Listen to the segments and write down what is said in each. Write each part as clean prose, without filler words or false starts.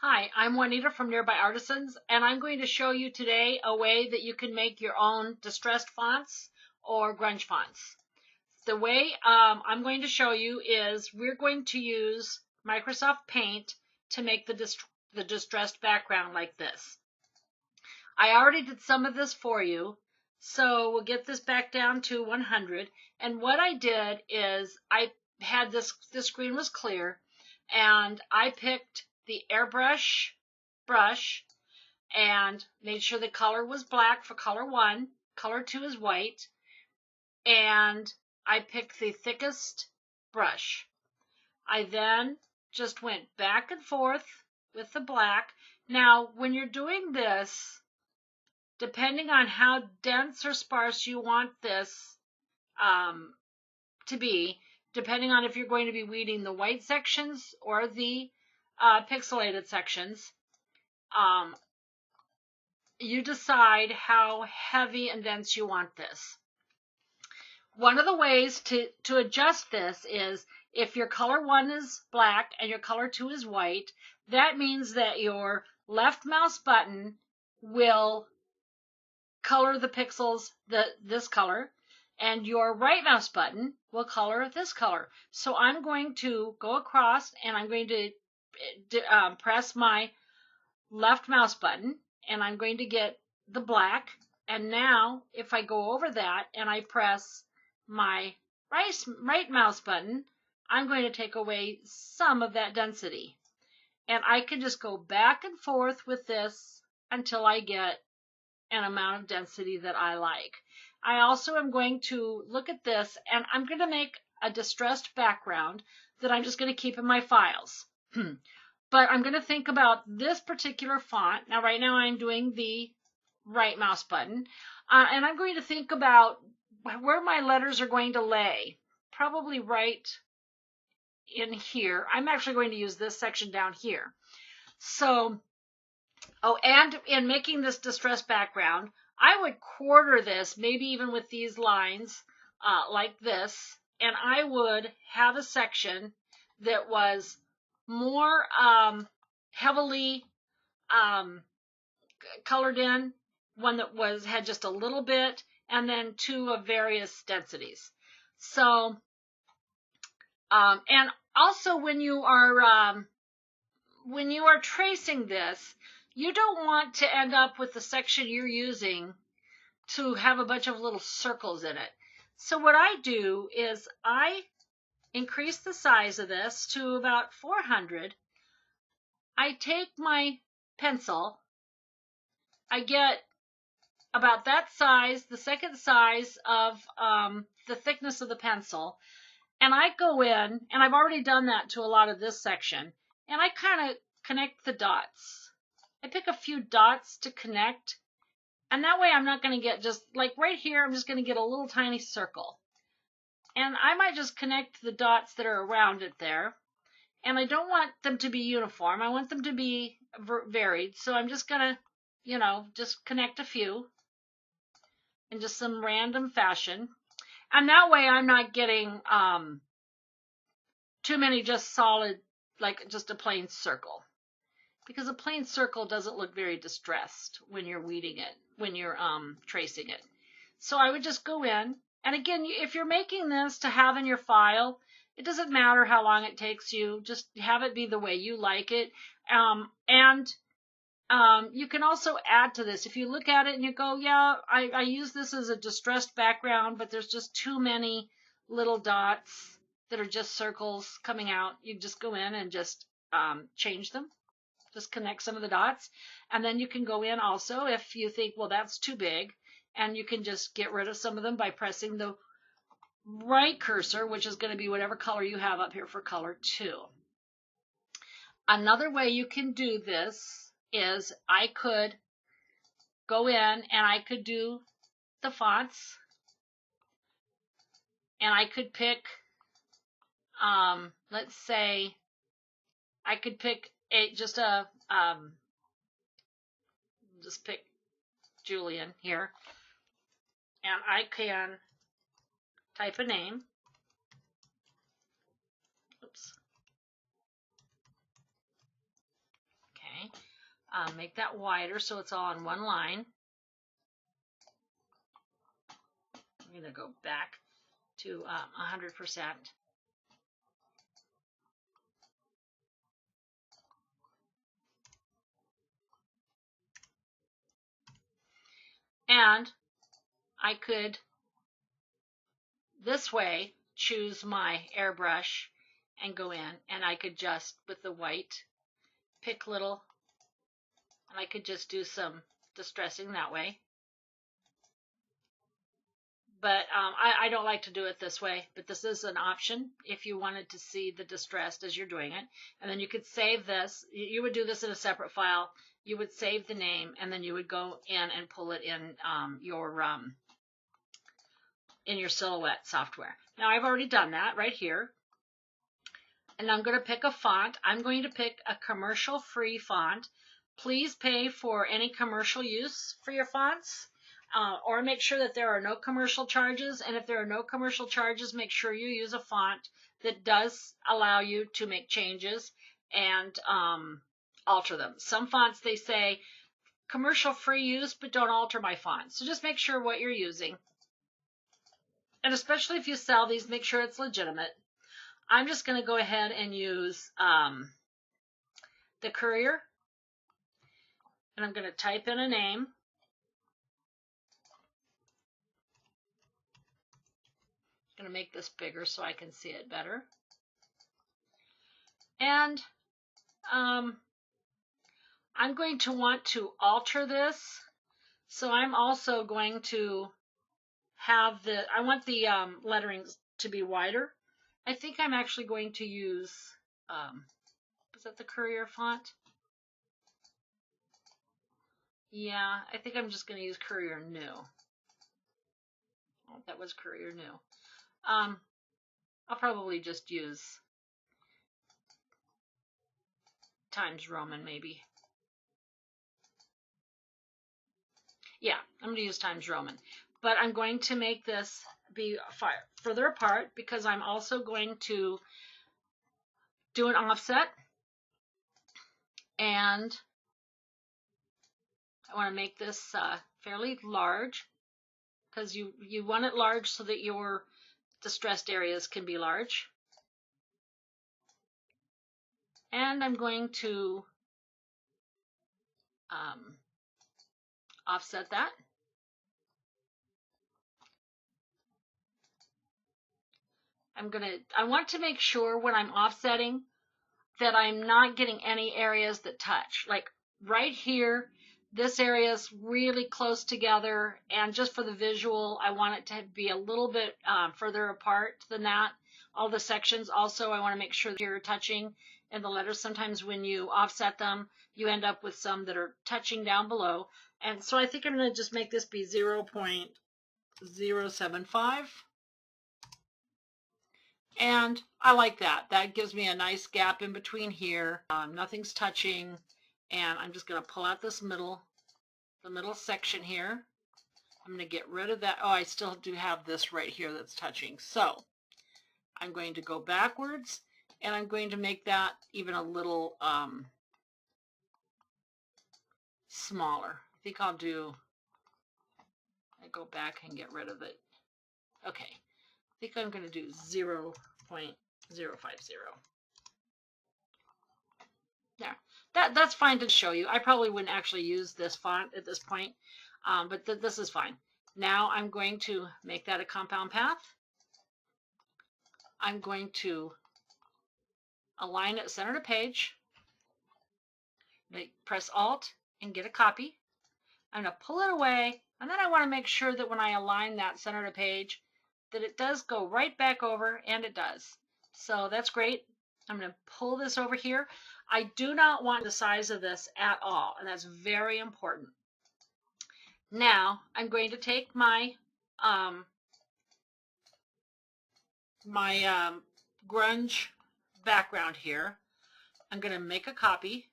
Hi, I'm Juanita from Nearby Artisans, and I'm going to show you today a way that you can make your own distressed fonts or grunge fonts. The way I'm going to show you is we're going to use Microsoft Paint to make the distressed background like this. I already did some of this for you, so we'll get this back down to 100. And what I did is I had this screen was clear, and I picked the airbrush brush and made sure the color was black for color 1, color 2 is white, and I picked the thickest brush. I then just went back and forth with the black. Now, when you're doing this, depending on how dense or sparse you want this to be, depending on if you're going to be weeding the white sections or the pixelated sections, you decide how heavy and dense you want this. One of the ways to adjust this is if your color 1 is black and your color 2 is white, that means that your left mouse button will color the pixels this color, and your right mouse button will color this color. So I'm going to go across and I'm going to press my left mouse button and I'm going to get the black. And now if I go over that and I press my right mouse button, I'm going to take away some of that density. And I can just go back and forth with this until I get an amount of density that I like. I also am going to look at this and I'm going to make a distressed background that I'm just going to keep in my files. But I'm going to think about this particular font. Now right now I'm doing the right mouse button, and I'm going to think about where my letters are going to lay. Probably right in here. I'm actually going to use this section down here. So, oh, and in making this distressed background, I would quarter this, maybe even with these lines like this, and I would have a section that was more heavily colored in, one that had just a little bit, and then 2 of various densities. So, and also when you are tracing this, you don't want to end up with the section you're using to have a bunch of little circles in it. So what I do is I increase the size of this to about 400. I take my pencil, I get about that size, the second size of the thickness of the pencil, and I go in, and I've already done that to a lot of this section, and I kind of connect the dots. I pick a few dots to connect, and that way I'm not going to get just, like right here, I'm just going to get a little tiny circle. And I might just connect the dots that are around it there. And I don't want them to be uniform. I want them to be varied. So I'm just going to, just connect a few in just some random fashion. And that way I'm not getting too many just solid, like just a plain circle. Because a plain circle doesn't look very distressed when you're weeding it, when you're tracing it. So I would just go in. And again, if you're making this to have in your file, it doesn't matter how long it takes you. Just have it be the way you like it. You can also add to this. If you look at it and you go, yeah, I use this as a distressed background, but there's just too many little dots that are just circles coming out. You just go in and just change them. Just connect some of the dots. And then you can go in also if you think, well, that's too big. And you can just get rid of some of them by pressing the right cursor, which is going to be whatever color you have up here for color 2. Another way you can do this is I could go in and I could do the fonts, and I could pick, let's say, I could pick just pick Julian here, and I can type a name. Oops. Okay. make that wider so it's all on one line. I'm going to go back to 100%. And I could, this way, choose my airbrush and go in, and I could just, with the white, pick little, and I could just do some distressing that way. But I don't like to do it this way, but this is an option if you wanted to see the distressed as you're doing it. And then you could save this. You would do this in a separate file. You would save the name, and then you would go in and pull it in your Silhouette software. Now I've already done that right here. And I'm going to pick a font. I'm going to pick a commercial-free font. Please pay for any commercial use for your fonts. Or make sure that there are no commercial charges. And if there are no commercial charges, make sure you use a font that does allow you to make changes and alter them. Some fonts, they say commercial free use, but don't alter my font. So just make sure what you're using. And especially if you sell these, make sure it's legitimate. I'm just going to go ahead and use the Courier. And I'm going to type in a name. I'm going to make this bigger so I can see it better. And I'm going to want to alter this. So I'm also going to have I want the lettering to be wider. I think I'm actually going to use, was that the Courier font? Yeah, I think I'm just going to use Courier New. Oh, that was Courier New. I'll probably just use Times Roman maybe. Yeah, I'm going to use Times Roman. But I'm going to make this be further apart because I'm also going to do an offset. And I want to make this fairly large because you want it large so that your distressed areas can be large. And I'm going to offset that. I want to make sure when I'm offsetting that I'm not getting any areas that touch. Like right here, this area is really close together, and just for the visual, I want it to be a little bit further apart than that. All the sections also, I want to make sure that you're touching, and the letters, sometimes when you offset them, you end up with some that are touching down below. And so I think I'm going to just make this be 0.075. And I like that. That gives me a nice gap in between here. Nothing's touching. And I'm just going to pull out this the middle section here. I'm going to get rid of that. Oh, I still do have this right here that's touching. So I'm going to go backwards, and I'm going to make that even a little smaller. I think I go back and get rid of it. Okay. I think I'm going to do 0.050. There. That's fine to show you. I probably wouldn't actually use this font at this point, but this is fine. Now I'm going to make that a compound path. I'm going to align it center to page. Press Alt and get a copy. I'm going to pull it away, and then I want to make sure that when I align that center to page, that it does go right back over, and it does. So that's great. I'm going to pull this over here. I do not want the size of this at all, and that's very important. Now I'm going to take my grunge background here. I'm going to make a copy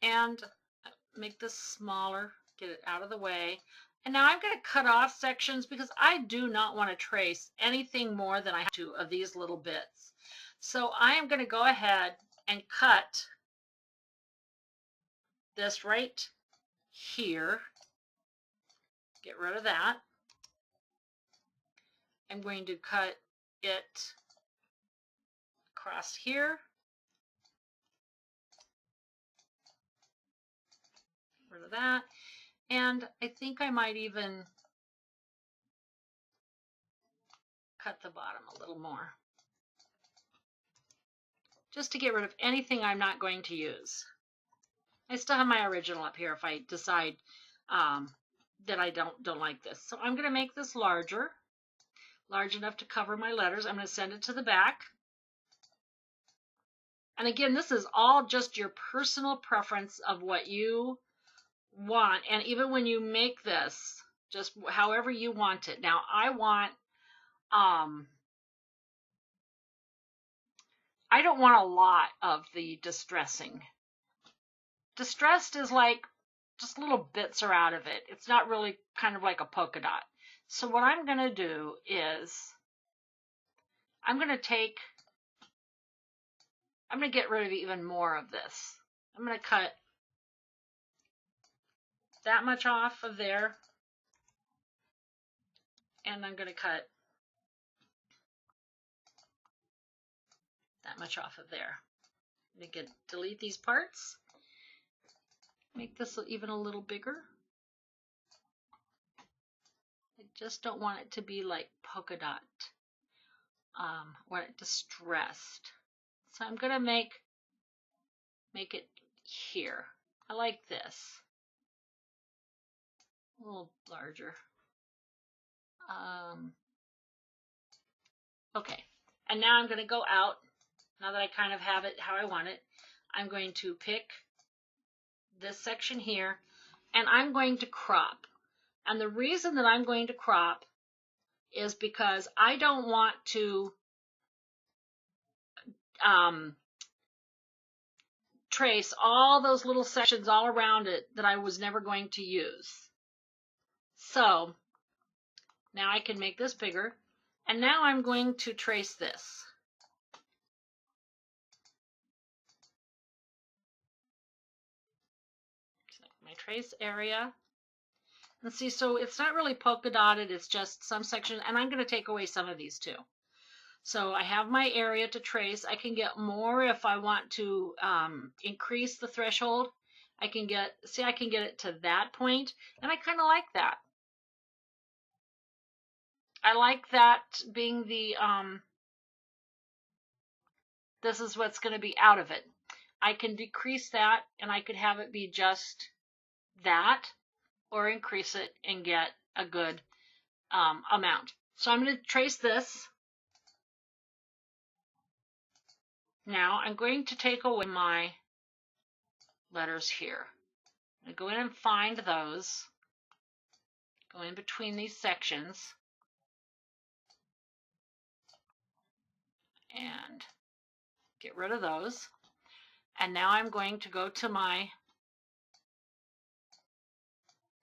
and make this smaller, get it out of the way. And now I'm going to cut off sections because I do not want to trace anything more than I have to of these little bits. So I am going to go ahead and cut this right here. Get rid of that. I'm going to cut it across here. Rid of that. And I think I might even cut the bottom a little more, just to get rid of anything I'm not going to use. I still have my original up here if I decide that I don't like this. So I'm going to make this larger, large enough to cover my letters. I'm going to send it to the back. And again, this is all just your personal preference of what you want. And even when you make this, just however you want it. Now, I don't want a lot of the distressing. Distressed is like just little bits are out of it. It's not really kind of like a polka dot. So what I'm going to do is I'm going to get rid of even more of this. I'm going to cut that much off of there. And I'm going to cut that much off of there. I'm going to delete these parts. Make this even a little bigger. I just don't want it to be like polka dot. I want it distressed. So I'm going to make it here. I like this. A little larger. Okay, and now I'm going to go out. Now that I kind of have it how I want it, I'm going to pick this section here, and I'm going to crop. And the reason that I'm going to crop is because I don't want to trace all those little sections all around it that I was never going to use. So now I can make this bigger, and now I'm going to trace this. My trace area. And see, so it's not really polka dotted, it's just some section, and I'm going to take away some of these too. So I have my area to trace. I can get more if I want to increase the threshold. I can get it to that point, and I kind of like that. I like that being the, this is what's going to be out of it. I can decrease that, and I could have it be just that, or increase it and get a good amount. So I'm going to trace this. Now I'm going to take away my letters here. I'm going to go in and find those. Go in between these sections. And get rid of those. And now I'm going to go to my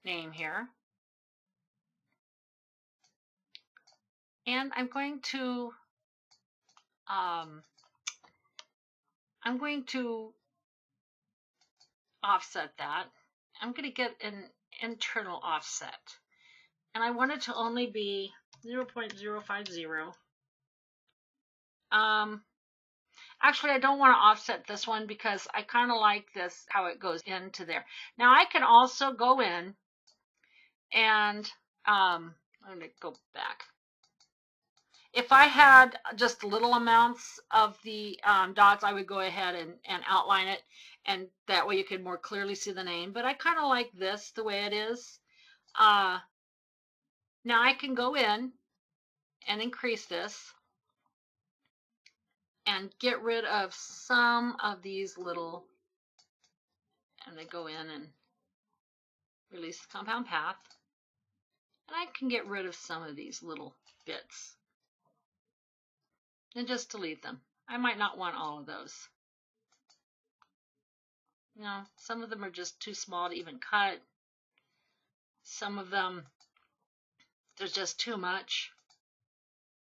name here. And I'm going to offset that. I'm going to get an internal offset. And I want it to only be 0.050. Actually, I don't want to offset this one because I kind of like this, how it goes into there. Now I can also go in and I'm going to go back. If I had just little amounts of the dots, I would go ahead and outline it, and that way you could more clearly see the name. But I kind of like this the way it is. Now I can go in and increase this and get rid of some of these little, and they go in and release the compound path. And I can get rid of some of these little bits and just delete them. I might not want all of those. You know, some of them are just too small to even cut. Some of them, there's just too much.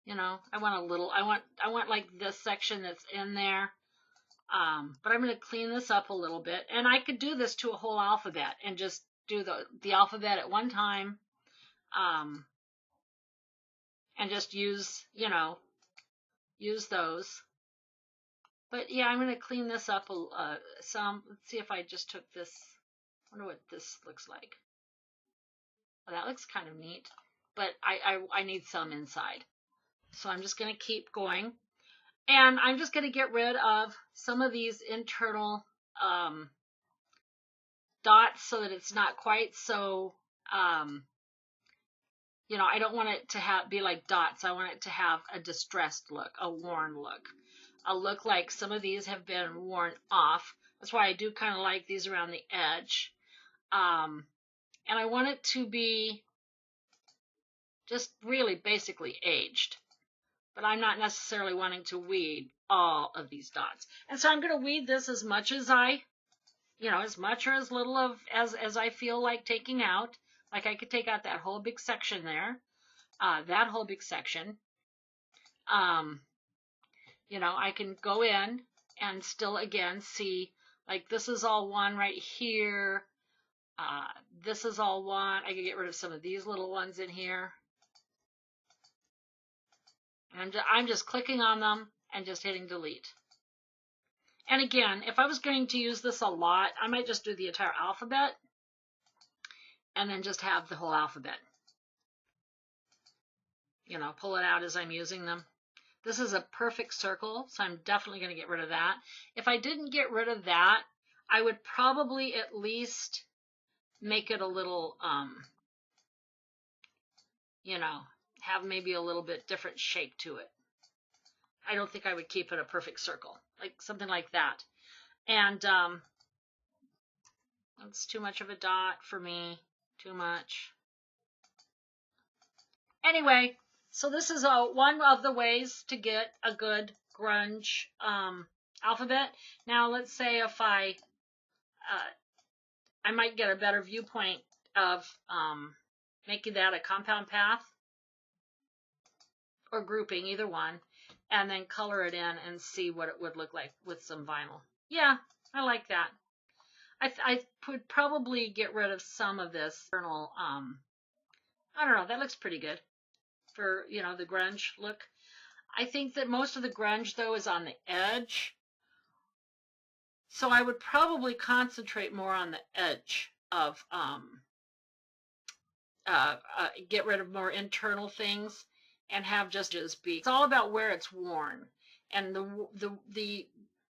You know, I want a little, I want like this section that's in there. But I'm going to clean this up a little bit. And I could do this to a whole alphabet and just do the alphabet at one time. And just use, use those. But yeah, I'm going to clean this up some. Let's see if I just took this. I wonder what this looks like. Well, that looks kind of neat. But I need some inside. So I'm just going to keep going. And I'm just going to get rid of some of these internal dots so that it's not quite so, I don't want it to be like dots. I want it to have a distressed look, a worn look. A look like some of these have been worn off. That's why I do kind of like these around the edge. And I want it to be just really basically aged. But I'm not necessarily wanting to weed all of these dots. And so I'm going to weed this as much as as much or as little of as I feel like taking out. Like I could take out that whole big section there, that whole big section. I can go in and still again see, like this is all one right here. This is all one. I can get rid of some of these little ones in here. And I'm just clicking on them and just hitting delete. And again, if I was going to use this a lot, I might just do the entire alphabet and then just have the whole alphabet. Pull it out as I'm using them. This is a perfect circle, so I'm definitely going to get rid of that. If I didn't get rid of that, I would probably at least make it a little, have maybe a little bit different shape to it. I don't think I would keep it a perfect circle, like something like that. And that's too much of a dot for me, too much. Anyway, so this is one of the ways to get a good grunge alphabet. Now let's say if I might get a better viewpoint of making that a compound path or grouping, either one, and then color it in and see what it would look like with some vinyl. Yeah, I like that. I would probably get rid of some of this internal, I don't know, that looks pretty good for, the grunge look. I think that most of the grunge, though, is on the edge. So I would probably concentrate more on the edge of, get rid of more internal things and have just be. It's all about where it's worn. And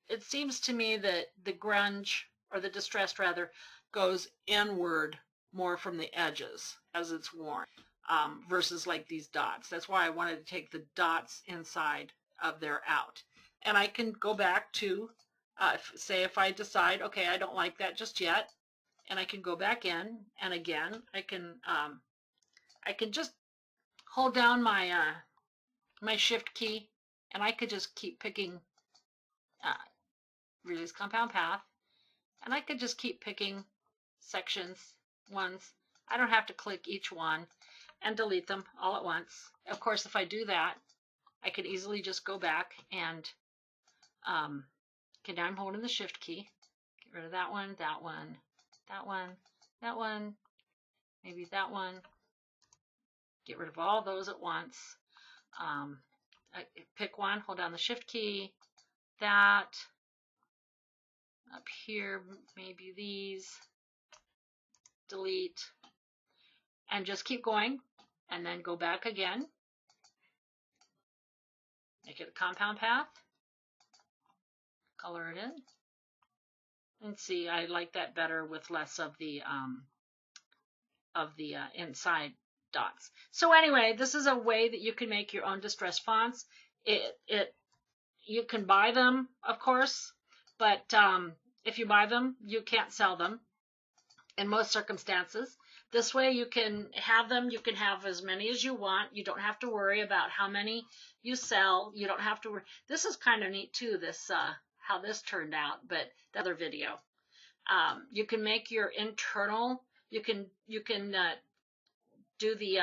it seems to me that the grunge, or the distressed rather, goes inward more from the edges as it's worn, versus like these dots. That's why I wanted to take the dots inside of there out. And I can go back to, say if I decide, okay, I don't like that just yet, and I can go back in, and again, I can just hold down my my shift key, and I could just keep picking release compound path, and I could just keep picking sections, ones. I don't have to click each one and delete them all at once. Of course, if I do that, I could easily just go back and okay, now I'm holding the shift key. Get rid of that one, that one, that one, that one, maybe that one. Get rid of all those at once. I pick one, hold down the shift key, that, up here, maybe these, delete, and just keep going, and then go back again. Make it a compound path, color it in, and see, I like that better with less of the inside dots. So anyway, this is a way that you can make your own distress fonts. You can buy them, of course, but if you buy them, you can't sell them in most circumstances. This way you can have them. You can have as many as you want. You don't have to worry about how many you sell. You don't have to worry. This is kind of neat too, this how this turned out, but the other video. You can make your internal, you can do the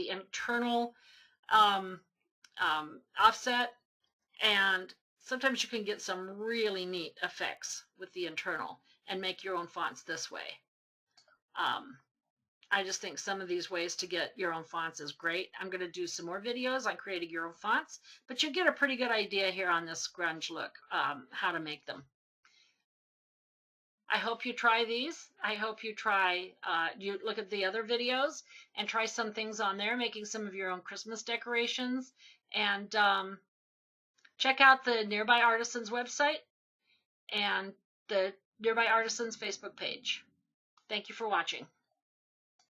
internal offset and sometimes you can get some really neat effects with the internal and make your own fonts this way. I just think some of these ways to get your own fonts is great. I'm going to do some more videos on creating your own fonts, but you'll get a pretty good idea here on this grunge look, how to make them. I hope you try these. I hope you try, you look at the other videos and try some things on there, making some of your own Christmas decorations. And check out the Nearby Artisans website and the Nearby Artisans Facebook page. Thank you for watching.